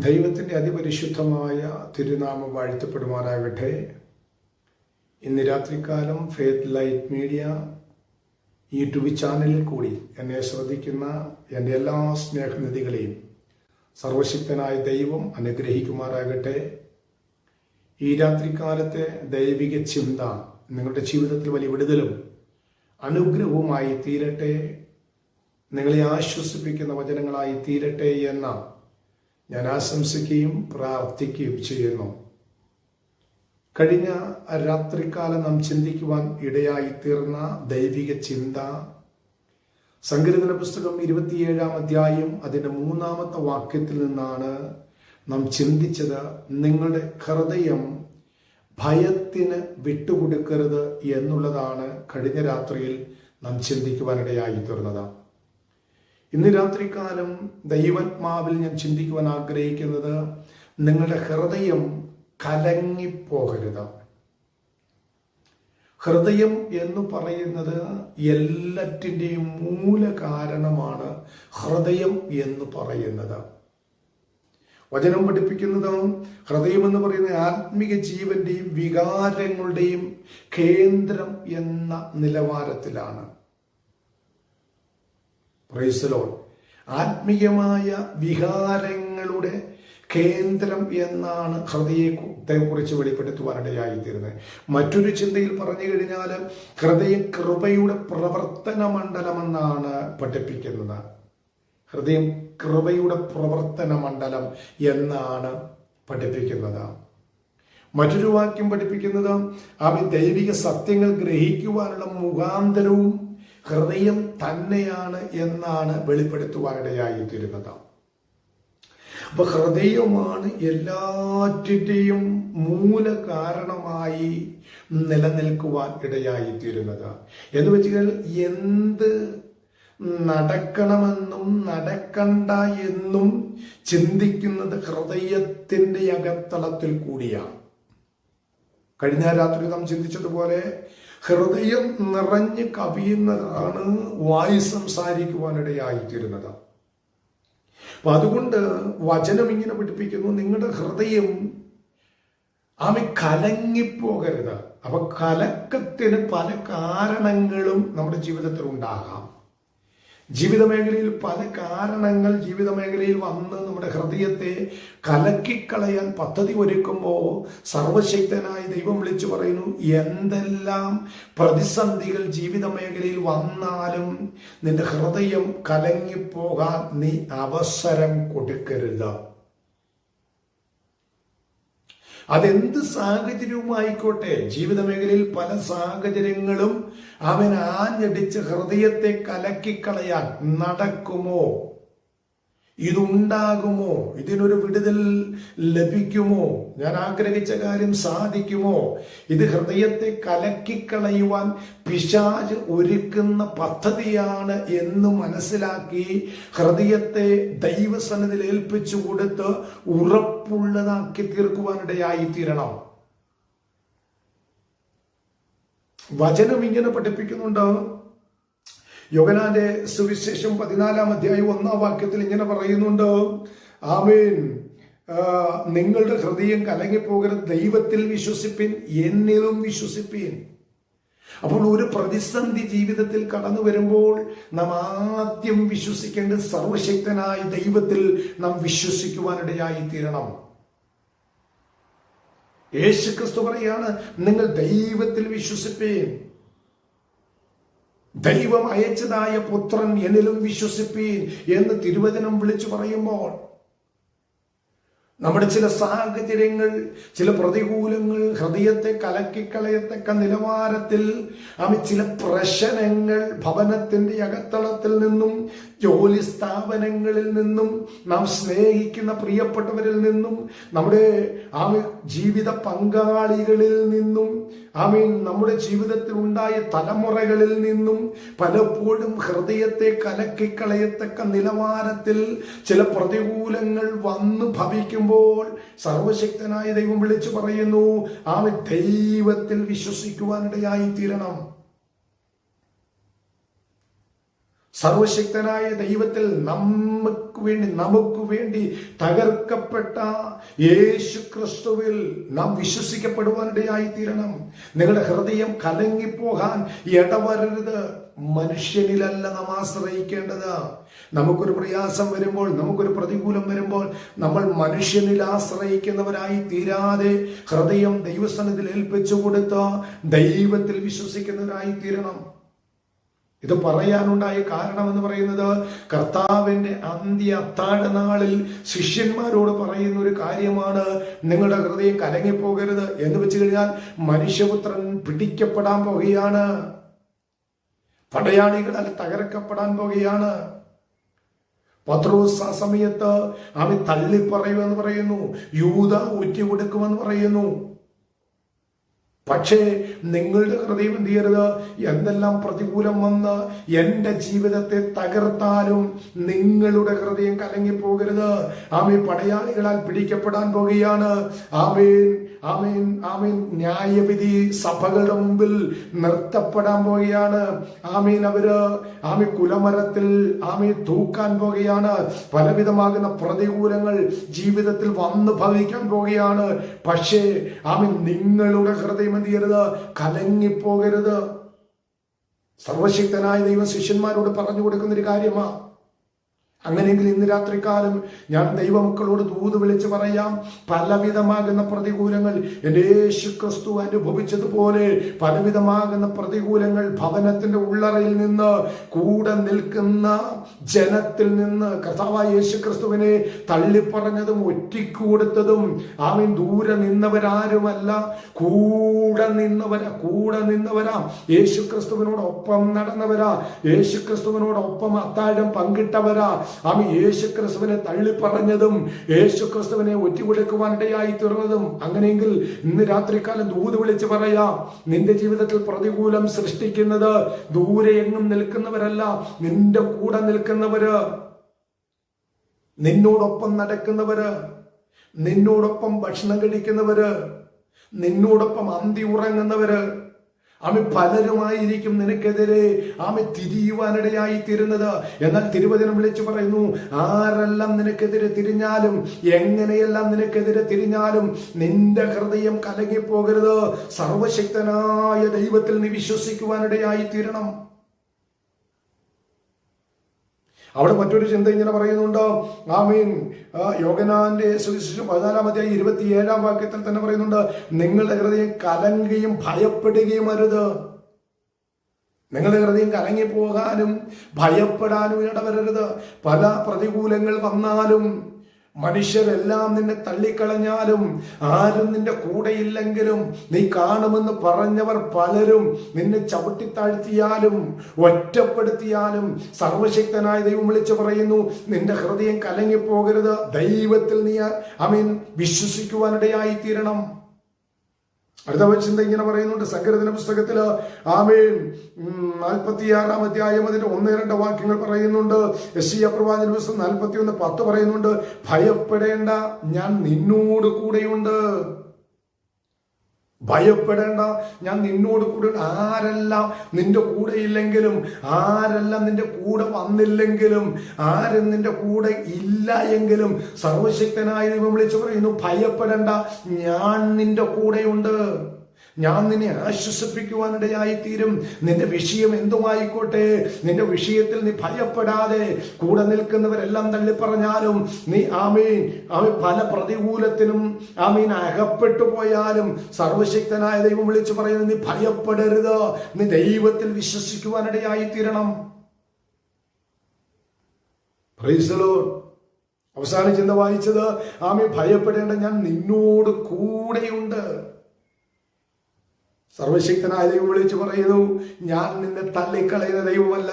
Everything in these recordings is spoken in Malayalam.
ദൈവത്തിൻ്റെ അതിപരിശുദ്ധമായ തിരുനാമം വാഴ്ത്തപ്പെടുമാറാകട്ടെ. ഇന്ന് രാത്രികാലം ഫെയ്ത്ത് ലൈറ്റ് മീഡിയ യൂട്യൂബ് ചാനലിൽ കൂടി എന്നെ ശ്രദ്ധിക്കുന്ന എൻ്റെ എല്ലാ സ്നേഹനിധികളെയും സർവശക്തനായ ദൈവം അനുഗ്രഹിക്കുമാറാകട്ടെ. ഈ രാത്രികാലത്തെ ദൈവിക ചിന്ത നിങ്ങളുടെ ജീവിതത്തിൽ വലിയ വിടുതലും അനുഗ്രഹവുമായി തീരട്ടെ, നിങ്ങളെ ആശ്വസിപ്പിക്കുന്ന വചനങ്ങളായി തീരട്ടെ എന്ന് ഞാൻ ആശംസിക്കുകയും പ്രാർത്ഥിക്കുകയും ചെയ്യുന്നു. കഴിഞ്ഞ രാത്രികാലം നാം ചിന്തിക്കുവാൻ ഇടയായി തീർന്ന ദൈവിക ചിന്ത സങ്കീർത്തന പുസ്തകം 27-ാം അധ്യായം അതിൻ്റെ 3-ാമത്തെ വാക്യത്തിൽ നിന്നാണ് നാം ചിന്തിച്ചത്. നിങ്ങളുടെ ഹൃദയം ഭയത്തിന് വിട്ടുകൊടുക്കരുത് എന്നുള്ളതാണ് കഴിഞ്ഞ രാത്രിയിൽ നാം ചിന്തിക്കുവാനിടയായി തീർന്നത്. ഇന്ന് രാത്രികാലം ദൈവാത്മാവിൽ ഞാൻ ചിന്തിക്കുവാൻ ആഗ്രഹിക്കുന്നത്, നിങ്ങളുടെ ഹൃദയം കലങ്ങിപ്പോകരുത്. ഹൃദയം എന്ന് പറയുന്നത് എല്ലാറ്റിൻ്റെയും മൂല കാരണമാണ് ഹൃദയം എന്ന് പറയുന്നത്. വചനം പഠിപ്പിക്കുന്നത് ഹൃദയം എന്ന് പറയുന്നത് ആത്മീക ജീവന്റെയും വികാരങ്ങളുടെയും കേന്ദ്രം എന്ന നിലവാരത്തിലാണ്. Praise the Lord. ആത്മീയമായ വികാരങ്ങളുടെ കേന്ദ്രം എന്നാണ് ഹൃദയത്തെക്കുറിച്ച് വെളിപ്പെടുത്തുവാനിടയായിത്തീരുന്നത്. മറ്റൊരു ചിന്തയിൽ പറഞ്ഞു കഴിഞ്ഞാൽ ഹൃദയം കൃപയുടെ പ്രവർത്തന മണ്ഡലമെന്നാണ് പഠിപ്പിക്കുന്നത്. ഹൃദയം കൃപയുടെ പ്രവർത്തന മണ്ഡലം എന്നാണ് പഠിപ്പിക്കുന്നത്. മറ്റൊരു വാക്യം പഠിപ്പിക്കുന്നത് ദൈവിക സത്യങ്ങൾ ഗ്രഹിക്കുവാനുള്ള മുഖാന്തരവും ഹൃദയം തന്നെയാണ് എന്നാണ് വെളിപ്പെടുത്തുവാനിടയായിത്തീരുന്നത്. അപ്പൊ ഹൃദയമാണ് എല്ലാറ്റിൻ്റെയും മൂല കാരണമായി നിലനിൽക്കുവാൻ ഇടയായിത്തീരുന്നത്. എന്ന് വെച്ചാൽ എന്ത് നടക്കണമെന്നും നടക്കണ്ട എന്നും ചിന്തിക്കുന്നത് ഹൃദയത്തിൻ്റെ അകത്തളത്തിൽ കൂടിയാണ്. കഴിഞ്ഞ രാത്രി നാം ചിന്തിച്ചതുപോലെ ഹൃദയം നിറഞ്ഞ് കവിയുന്നതാണ് വായു സംസാരിക്കുവാനിടയായിത്തീരുന്നത്. അപ്പൊ അതുകൊണ്ട് വചനം ഇങ്ങനെ പഠിപ്പിക്കുന്നു, നിങ്ങളുടെ ഹൃദയം കലങ്ങിപ്പോകരുത്. അപ്പൊ കലക്കത്തിന് പല കാരണങ്ങളും നമ്മുടെ ജീവിതത്തിൽ ഉണ്ടാകാം. ജീവിത മേഖലയിൽ പല കാരണങ്ങൾ ജീവിത മേഖലയിൽ വന്ന് നമ്മുടെ ഹൃദയത്തെ കലക്കിക്കളയാൻ പദ്ധതി ഒരുക്കുമ്പോൾ സർവശക്തനായ ദൈവം വിളിച്ചു പറയുന്നു, എന്തെല്ലാം പ്രതിസന്ധികൾ ജീവിത മേഖലയിൽ വന്നാലും നിന്റെ ഹൃദയം കലങ്ങിപ്പോകാൻ നീ അവസരം കൊടുക്കരുത്. അതെന്ത് സാഹചര്യവുമായിക്കോട്ടെ, ജീവിത മേഖലയിൽ പല സാഹചര്യങ്ങളും അവൻ ആഞ്ഞടിച്ച് ഹൃദയത്തെ കലക്കിക്കളയാൻ നടക്കുമോ? ഇതുണ്ടാകുമോ? ഇതിനൊരു വിടുതൽ ലഭിക്കുമോ? ഞാൻ ആഗ്രഹിച്ച കാര്യം സാധിക്കുമോ? ഇത് ഹൃദയത്തെ കലക്കിക്കളയുവാൻ പിശാച് ഒരുക്കുന്ന പദ്ധതിയാണ് എന്ന് മനസ്സിലാക്കി ഹൃദയത്തെ ദൈവസന്നിധിയിൽ ഏൽപ്പിച്ചു കൊടുത്ത് ഉറപ്പുള്ളതാക്കി തീർക്കുവാനിടയായി തീരണം. വചനം ഇങ്ങനെ പഠിപ്പിക്കുന്നുണ്ട്. യോഹന്നാന്റെ സുവിശേഷം 14-ാം അധ്യായം 1-ാം വാക്യത്തിൽ ഇങ്ങനെ പറയുന്നുണ്ട്, ആമേൻ, നിങ്ങളുടെ ഹൃദയം കലങ്ങിപ്പോകരുത്, ദൈവത്തിൽ വിശ്വസിപ്പിൻ, എന്നിലും വിശ്വസിപ്പിൻ. അപ്പോൾ ഒരു പ്രതിസന്ധി ജീവിതത്തിൽ കടന്നു വരുമ്പോൾ നാം ആദ്യം വിശ്വസിക്കേണ്ടത് സർവശക്തനായ ദൈവത്തിൽ നാം വിശ്വസിക്കുവാനിടയായി തീരണം. യേശുക്രിസ്തു പറയാണ്, നിങ്ങൾ ദൈവത്തിൽ വിശ്വസിപ്പീൻ, ദൈവം അയച്ചതായ പുത്രൻ എന്നിലും വിശ്വസിപ്പീൻ എന്ന് തിരുവചനം വിളിച്ചു പറയുമ്പോൾ നമ്മുടെ ചില സാഹചര്യങ്ങൾ, ചില പ്രതികൂലങ്ങൾ ഹൃദയത്തെ കലക്കിക്കളയത്തക്ക നിലവാരത്തിൽ ചില പ്രശ്നങ്ങൾ ഭവനത്തിന്റെ അകത്തളത്തിൽ നിന്നും, ജോലി സ്ഥാപനങ്ങളിൽ നിന്നും, നാം സ്നേഹിക്കുന്ന പ്രിയപ്പെട്ടവരിൽ നിന്നും, നമ്മുടെ ജീവിത പങ്കാളികളിൽ നിന്നും, നമ്മുടെ ജീവിതത്തിൽ ഉണ്ടായ തലമുറകളിൽ നിന്നും പലപ്പോഴും ഹൃദയത്തെ കലക്കിക്കളയത്തക്ക നിലവാരത്തിൽ ചില പ്രതികൂലങ്ങൾ വന്നു ഭവിക്കുമ്പോൾ സർവശക്തനായ ദൈവം വിളിച്ചു പറയുന്നു, ദൈവത്തിൽ വിശ്വസിക്കുവാനിടയായി തീരണം. സർവശക്തനായ ദൈവത്തിൽ നമുക്ക് വേണ്ടി തകർക്കപ്പെട്ട യേശു ക്രിസ്തുവിൽ നാം വിശ്വസിക്കപ്പെടുവാനിടയായി തീരണം. നിങ്ങളുടെ ഹൃദയം കലങ്ങിപ്പോകാൻ ഇടവരരുത്. മനുഷ്യനിലല്ല നാം ആശ്രയിക്കേണ്ടത്. നമുക്കൊരു പ്രയാസം വരുമ്പോൾ, നമുക്കൊരു പ്രതികൂലം വരുമ്പോൾ നമ്മൾ മനുഷ്യനിൽ ആശ്രയിക്കുന്നവരായി തീരാതെ ഹൃദയം ദൈവസന്നിധിയിൽ ഏൽപ്പിച്ചു കൊടുത്ത് ദൈവത്തിൽ വിശ്വസിക്കുന്നവരായി തീരണം. ഇത് പറയാനുണ്ടായ കാരണം എന്ന് പറയുന്നത്, കർത്താവിന്റെ അന്ത്യ അത്താഴ നാളിൽ ശിഷ്യന്മാരോട് പറയുന്ന ഒരു കാര്യമാണ്, നിങ്ങളുടെ ഹൃദയം കലങ്ങിപ്പോകരുത്. എന്ന് വെച്ച് കഴിഞ്ഞാൽ മനുഷ്യപുത്രൻ പിടിക്കപ്പെടാൻ പോകുകയാണ്, പടയാളികളാൽ തകർക്കപ്പെടാൻ പോകുകയാണ്. പത്രോസ് ആ സമയത്ത് അവൻ തള്ളിപ്പറയുമെന്ന് പറയുന്നു, യൂദ ഒറ്റുകൊടുക്കുമെന്ന് പറയുന്നു. പക്ഷേ നിങ്ങളുടെ ഹൃദയം എന്ത് ചെയ്യരുത്? എന്തെല്ലാം പ്രതികൂലം വന്ന് എന്റെ ജീവിതത്തെ തകർത്താലും നിങ്ങളുടെ ഹൃദയം കലങ്ങിപ്പോകരുത്. ആമേൻ. പടയാളികളാൽ പിടിക്കപ്പെടാൻ പോകുകയാണ്. ആമേൻ, ആമേൻ, ആമേൻ. ന്യായവിധി സഭകളുടെ മുമ്പിൽ നിർത്തപ്പെടാൻ പോകുകയാണ്. ആമേൻ. ആമേൻ കുലമരത്തിൽ ആമേൻ തൂക്കാൻ പോകുകയാണ്. പലവിധമാകുന്ന പ്രതികൂലങ്ങൾ ജീവിതത്തിൽ വന്നു ഭവിക്കാൻ പോകുകയാണ്. പക്ഷേ ആമേൻ നിങ്ങളുടെ ഹൃദയം എന്ത് ചെയ്യരുത്? കലങ്ങിപ്പോകരുത്. സർവശക്തനായ ദൈവം ശിഷ്യന്മാരോട് പറഞ്ഞു കൊടുക്കുന്ന ഒരു കാര്യമാണ്. അങ്ങനെയെങ്കിൽ ഇന്ന് രാത്രികാലം ഞാൻ ദൈവമക്കളോട് ദൂത് വിളിച്ച് പറയാം, പലവിധമാകുന്ന പ്രതികൂലങ്ങൾ എൻ്റെ യേശു ക്രിസ്തു അനുഭവിച്ചതുപോലെ പലവിധമാകുന്ന പ്രതികൂലങ്ങൾ ഭവനത്തിന്റെ ഉള്ളറയിൽ നിന്ന്, കൂടെ നിൽക്കുന്ന ജനത്തിൽ നിന്ന്, കർത്താവായ യേശു ക്രിസ്തുവിനെ തള്ളിപ്പറഞ്ഞതും ഒറ്റിക്കു കൊടുത്തതും ആമീൻ ദൂരെ നിന്നവരാരുമല്ല, കൂടെ നിന്നവരാ. യേശു ക്രിസ്തുവിനോടൊപ്പം നടന്നവരാ, യേശു ക്രിസ്തുവിനോടൊപ്പം അത്താഴം പങ്കിട്ടവരാ. ആമി യേശു ക്രിസ്തുവിനെ തള്ളിപ്പറഞ്ഞതും യേശു ക്രിസ്തുവിനെ ഒറ്റിക്കൊടുക്കുവാനിടയായി തീർന്നതും. അങ്ങനെയെങ്കിൽ ഇന്ന് രാത്രികാലം ദൂത് വിളിച്ച് പറയാം, നിന്റെ ജീവിതത്തിൽ പ്രതികൂലം സൃഷ്ടിക്കുന്നത് ദൂരെ എങ്ങും നിൽക്കുന്നവരല്ല, നിന്റെ കൂടെ നിൽക്കുന്നവര്, നിന്നോടൊപ്പം നടക്കുന്നവര്, നിന്നോടൊപ്പം ഭക്ഷണം കഴിക്കുന്നവര്, നിന്നോടൊപ്പം അന്തി ഉറങ്ങുന്നവര്, ആമി പലരുമായിരിക്കും നിനക്കെതിരെ ആമി തിരിയുവാനിടയായി തീരുന്നത്. എന്നാൽ തിരുവചനം വിളിച്ചു പറയുന്നു, ആരെല്ലാം നിനക്കെതിരെ തിരിഞ്ഞാലും, എങ്ങനെയെല്ലാം നിനക്കെതിരെ തിരിഞ്ഞാലും നിന്റെ ഹൃദയം കലങ്ങിപ്പോകരുത്. സർവശക്തനായ ദൈവത്തിൽ നീ വിശ്വസിക്കുവാനിടയായി തീരണം. അവിടെ മറ്റൊരു ചിന്ത ഇങ്ങനെ പറയുന്നുണ്ട്. ആമീൻ. യോഹന്നാന്റെ സുവിശേഷം 14-27 വാക്യത്തിൽ തന്നെ പറയുന്നുണ്ട്, നിങ്ങളുടെ ഹൃദയം കലങ്ങുകയും ഭയപ്പെടുകയും അരുത്. നിങ്ങളുടെ ഹൃദയം കലങ്ങിപ്പോകാനും ഭയപ്പെടാനും ഇടവരരുത്. പല പ്രതികൂലങ്ങൾ വന്നാലും, മനുഷ്യരെല്ലാം നിന്നെ തള്ളിക്കളഞ്ഞാലും, ആരും നിന്റെ കൂടെയില്ലെങ്കിലും, നീ കാണുമെന്ന് പറഞ്ഞവർ പലരും നിന്നെ ചവിട്ടിത്താഴ്ത്തിയാലും ഒറ്റപ്പെടുത്തിയാലും, സർവശക്തനായ ദൈവം വിളിച്ചു പറയുന്നു, നിന്റെ ഹൃദയം കലങ്ങിപ്പോകരുത്. ദൈവത്തിൽ നീ വിശ്വസിക്കുവാനിടയായി തീരണം. അടുത്ത ചിന്ത ഇങ്ങനെ പറയുന്നുണ്ട്, സങ്കീർത്തന പുസ്തകത്തില് ആമേൻ 46-ാം അധ്യായം അതിന്റെ 1-2 വാക്യങ്ങൾ പറയുന്നുണ്ട്. യെശയ്യാ പ്രവാചകന്റെ പുസ്തകം 41:10 പറയുന്നുണ്ട്, ഭയപ്പെടേണ്ട, ഞാൻ നിന്നോട് കൂടെയുണ്ട്. ഭയപ്പെടേണ്ട, ഞാൻ നിന്നോട് കൂടെ. ആരെല്ലാം നിന്റെ കൂടെ ഇല്ലെങ്കിലും, ആരെല്ലാം നിന്റെ കൂടെ വന്നില്ലെങ്കിലും, ആരും നിന്റെ കൂടെ ഇല്ല എങ്കിലും, സർവശക്തനായ ദൈവം വിളിച്ചു പറയുന്നു, ഭയപ്പെടേണ്ട, ഞാൻ നിന്റെ കൂടെയുണ്ട്. ഞാൻ നിന്നെ ആശ്വസിപ്പിക്കുവാനിടയായി തീരും. നിന്റെ വിഷയം എന്തുമായിക്കോട്ടെ, നിന്റെ വിഷയത്തിൽ നീ ഭയപ്പെടാതെ, കൂടെ നിൽക്കുന്നവരെല്ലാം തള്ളിപ്പറഞ്ഞാലും നീ ആമീൻ പല പ്രതികൂലത്തിനും ആമീൻ അകപ്പെട്ടു പോയാലും, സർവശക്തനായ ദൈവം വിളിച്ചു പറയുന്നത്, നീ ഭയപ്പെടരുത്. നീ ദൈവത്തിൽ വിശ്വസിക്കുവാനിടയായി തീരണം. Praise the Lord. അവസാന ചിന്ത വായിച്ചത്, ആമീൻ ഭയപ്പെടേണ്ട, ഞാൻ നിന്നോട് കൂടെയുണ്ട്. സർവശക്തനായ ദൈവം വിളിച്ചു പറയുന്നു, ഞാൻ നിന്നെ തള്ളിക്കളയുന്ന ദൈവമല്ല.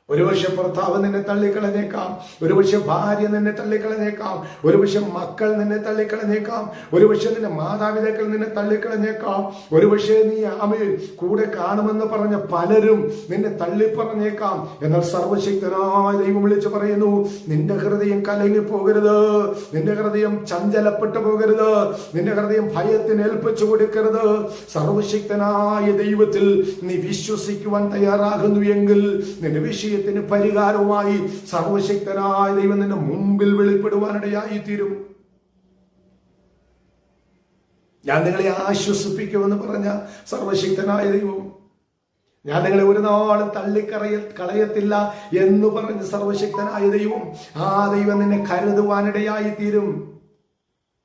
ഒരുപക്ഷെ ഭർത്താവ് നിന്നെ തള്ളിക്കളഞ്ഞേക്കാം, ഒരുപക്ഷെ ഭാര്യ നിന്നെ തള്ളിക്കളഞ്ഞേക്കാം, ഒരുപക്ഷെ മക്കൾ നിന്നെ തള്ളിക്കളഞ്ഞേക്കാം, ഒരുപക്ഷെ നിന്റെ മാതാപിതാക്കൾ നിന്നെ തള്ളിക്കളഞ്ഞേക്കാം, ഒരുപക്ഷെ നീ ആമേൻ കൂടെ കാണുമെന്ന് പറഞ്ഞ പലരും നിന്നെ തള്ളിപ്പറഞ്ഞേക്കാം. എന്നാൽ സർവശക്തനായ ദൈവം വിളിച്ചു പറയുന്നു, നിന്റെ ഹൃദയം കലങ്ങിപ്പോകരുത്, നിന്റെ ഹൃദയം ചഞ്ചലപ്പെട്ടു പോകരുത്, നിന്റെ ഹൃദയം ഭയത്തിന് ഏൽപ്പിച്ചു കൊടുക്കരുത്. സർവശക്തനായ ദൈവത്തിൽ നീ വിശ്വസിക്കുവാൻ തയ്യാറാകുന്നു എങ്കിൽ നിന്റെ വിഷയത്തിൽ വിഷയത്തിന് പരിഹാരവുമായി സർവശക്തനായ ദൈവം നിന്റെ മുമ്പിൽ വെളിപ്പെടുവാനിടയായി തീരും. ഞാൻ നിങ്ങളെ ആശ്വസിപ്പിക്കുമെന്ന് പറഞ്ഞ സർവശക്തനായ ദൈവം, ഞാൻ നിങ്ങളെ ഒരു നാളും കളയത്തില്ല എന്ന് പറഞ്ഞ സർവശക്തനായ ദൈവം, ആ ദൈവം നിന്നെ കരുതുവാനിടയായി തീരും.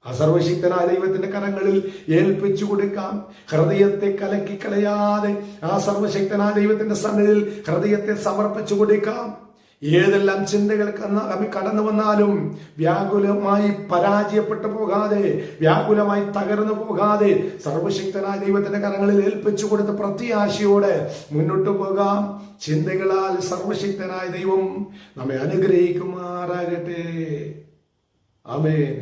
ആ സർവശക്തനായ ദൈവത്തിന്റെ കരങ്ങളിൽ ഏൽപ്പിച്ചു കൊടുക്കാം. ഹൃദയത്തെ കലക്കിക്കളയാതെ ആ സർവശക്തനായ ദൈവത്തിന്റെ സന്നിധിയിൽ ഹൃദയത്തെ സമർപ്പിച്ചു കൊടുക്കാം. ഏതെല്ലാം ചിന്തകൾ കടന്നു വന്നാലും വ്യാകുലമായി പരാജയപ്പെട്ടു പോകാതെ, വ്യാകുലമായി തകർന്നു പോകാതെ സർവശക്തനായ ദൈവത്തിന്റെ കരങ്ങളിൽ ഏൽപ്പിച്ചു കൊടുത്ത് പ്രത്യാശയോടെ മുന്നോട്ട് പോകാം. ചിന്തകളാൽ സർവശക്തനായ ദൈവം നമ്മെ അനുഗ്രഹിക്കുമാറാകട്ടെ. ആമേൻ.